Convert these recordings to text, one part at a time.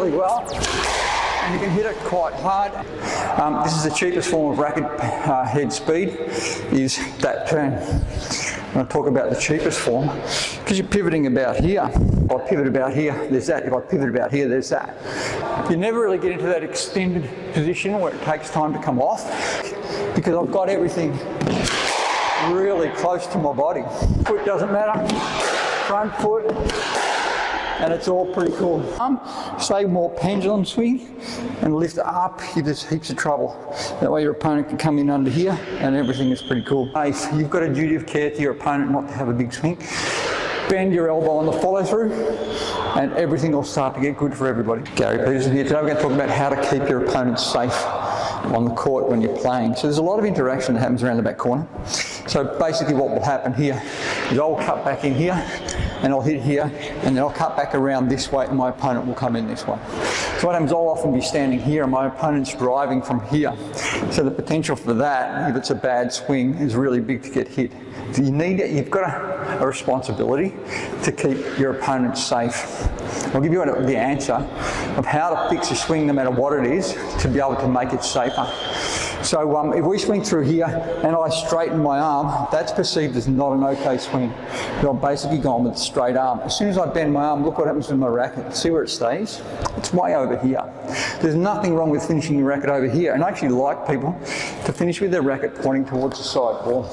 really well, and you can hit it quite hard. This is the cheapest form of racket head speed, is that turn. When I talk about the cheapest form, because you're pivoting about here. If I pivot about here, there's that. If I pivot about here, there's that. You never really get into that extended position where it takes time to come off, because I've got everything really close to my body. Foot doesn't matter, front foot, and it's all pretty cool. Say more pendulum swing and lift up, there's heaps of trouble. That way your opponent can come in under here and everything is pretty cool. If you've got a duty of care to your opponent not to have a big swing, bend your elbow on the follow through and everything will start to get good for everybody. Gary Peterson here. Today we're going to talk about how to keep your opponent safe on the court when you're playing. So there's a lot of interaction that happens around the back corner. So basically what will happen here is I'll cut back in here and I'll hit here, and then I'll cut back around this way and my opponent will come in this way. So what happens, I'll often be standing here and my opponent's driving from here. So the potential for that, if it's a bad swing, is really big to get hit. You've got a responsibility to keep your opponent safe. I'll give you the answer of how to fix a swing no matter what it is to be able to make it safer. So if we swing through here and I straighten my arm, that's perceived as not an okay swing. But I'm basically going with a straight arm. As soon as I bend my arm, look what happens with my racket. See where it stays? It's way over here. There's nothing wrong with finishing your racket over here. And I actually like people to finish with their racket pointing towards the side wall.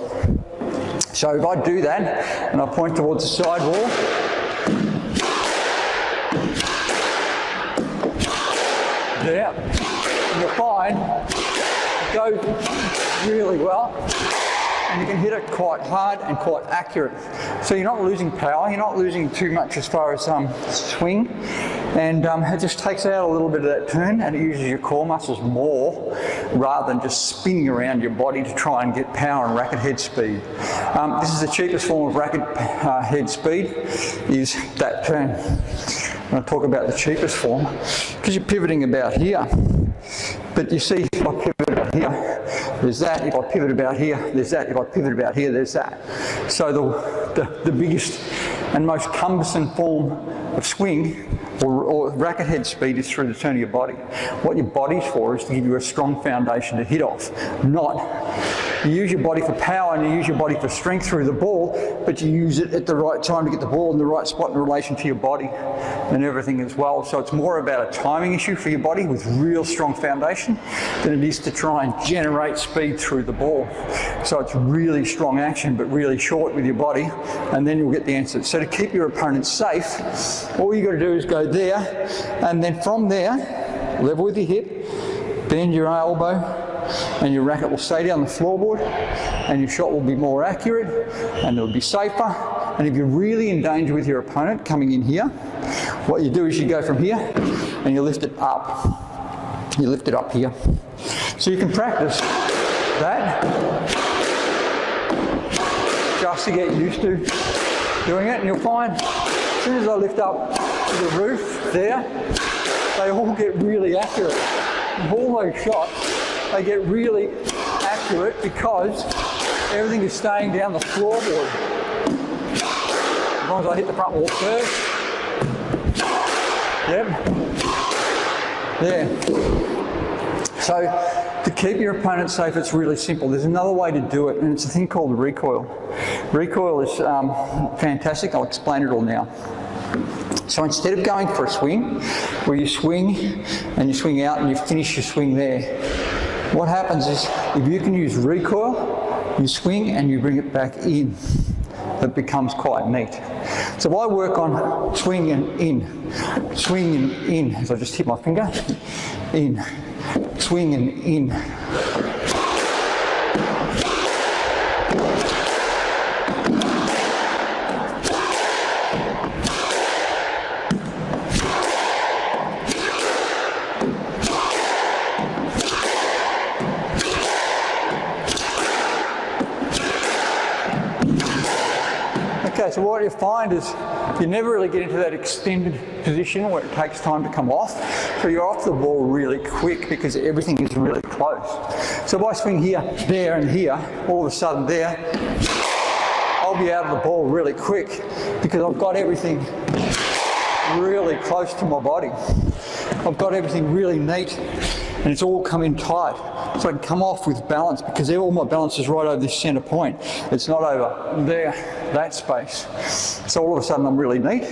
So if I do that and I point towards the side wall, yeah, you'll find it goes really well, and you can hit it quite hard and quite accurate. So you're not losing power, you're not losing too much as far as swing, and it just takes out a little bit of that turn, and it uses your core muscles more rather than just spinning around your body to try and get power and racket head speed. This is the cheapest form of racket head speed, is that turn. When I talk about the cheapest form, because you're pivoting about here. But you see, if I pivot about here, there's that. If I pivot about here, there's that. If I pivot about here, there's that. So the biggest and most cumbersome form of swing or racket head speed is through the turn of your body. What your body's for is to give you a strong foundation to hit off, not you use your body for power and you use your body for strength through the ball, but you use it at the right time to get the ball in the right spot in relation to your body and everything as well. So it's more about a timing issue for your body with real strong foundation than it is to try and generate speed through the ball. So it's really strong action but really short with your body, and then you'll get the answer. So to keep your opponent safe, all you got to do is go there, and then from there, level with your hip, bend your elbow, and your racket will stay down the floorboard, and your shot will be more accurate and it'll be safer. And if you're really in danger with your opponent coming in here, what you do is you go from here and you lift it up. You lift it up here. So you can practice that just to get used to doing it, and you'll find as soon as I lift up to the roof there, they all get really accurate. All those shots, they get really accurate because everything is staying down the floorboard. As long as I hit the front wall first. Yep. There. So to keep your opponent safe, it's really simple. There's another way to do it, and it's a thing called recoil. Recoil is fantastic. I'll explain it all now. So instead of going for a swing, where you swing and you swing out and you finish your swing there, what happens is if you can use recoil, you swing and you bring it back in. It becomes quite neat. So I work on swing and in, swing and in. As I just hit my finger, in, swing and in. Okay, so what you find is you never really get into that extended position where it takes time to come off. So you're off the ball really quick because everything is really close. So if I swing here, there and here, all of a sudden there, I'll be out of the ball really quick because I've got everything really close to my body. I've I've got everything really neat and it's all come in tight. So I can come off with balance because all my balance is right over this centre point. It's not over there, that space. So all of a sudden I'm really neat,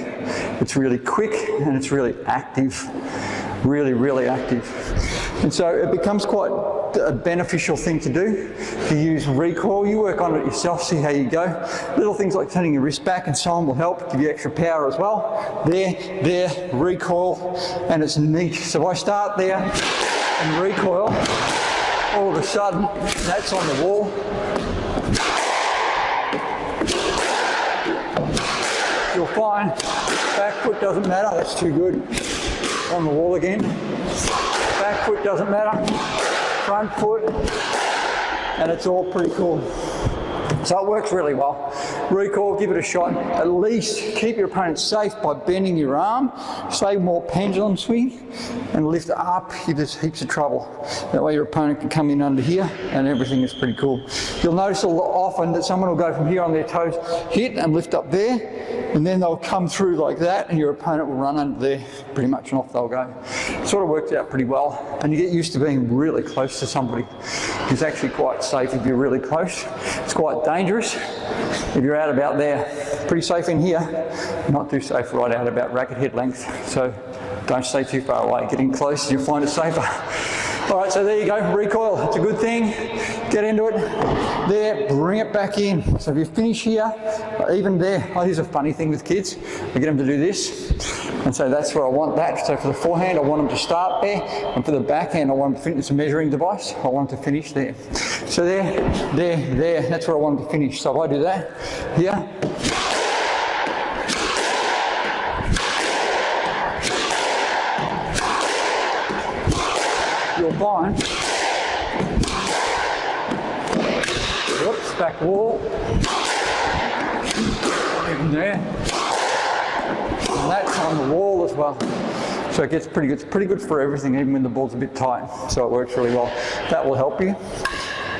it's really quick and it's really active, really, really active. And so it becomes quite a beneficial thing to do, to use recoil. You work on it yourself, see how you go. Little things like turning your wrist back and so on will help, give you extra power as well. There, recoil, and it's neat. So if I start there and recoil, all of a sudden that's on the wall. You'll find back foot doesn't matter, that's too good. On the wall again. Back foot doesn't matter, front foot, and it's all pretty cool. So it works really well. Recoil, give it a shot. At least keep your opponent safe by bending your arm, save more pendulum swing, and lift up if there's heaps of trouble. That way your opponent can come in under here and everything is pretty cool. You'll notice often that someone will go from here on their toes, hit and lift up there, and then they'll come through like that and your opponent will run under there pretty much and off they'll go. It sort of works out pretty well, and you get used to being really close to somebody. It's actually quite safe if you're really close. It's quite dangerous if you're out about there. Pretty safe in here, not too safe right out about racket head length. So don't stay too far away. Getting close, you'll find it safer. All right, so there you go, recoil, it's a good thing. Get into it. There, bring it back in. So if you finish here, even there, here's a funny thing with kids. I get them to do this, and so that's where I want that. So for the forehand, I want them to start there, and for the backhand, I want them to finish. It's a measuring device. I want them to finish there. So there, that's where I want them to finish. So if I do that, here, you'll find, whoops, back wall, even there, and that's on the wall as well. So it gets pretty good. It's pretty good for everything, even when the ball's a bit tight. So it works really well. That will help you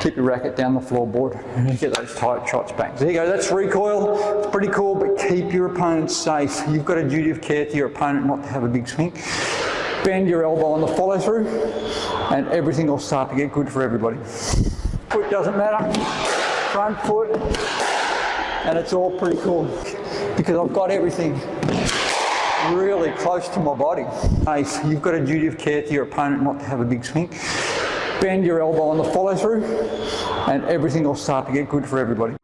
keep your racket down the floorboard and get those tight shots back. So there you go, that's recoil. It's pretty cool, but keep your opponent safe. You've got a duty of care to your opponent not to have a big swing. Bend your elbow on the follow through and everything will start to get good for everybody. Foot doesn't matter, front foot, and it's all pretty cool because I've got everything really close to my body. You've got a duty of care to your opponent not to have a big swing. Bend your elbow on the follow through and everything will start to get good for everybody.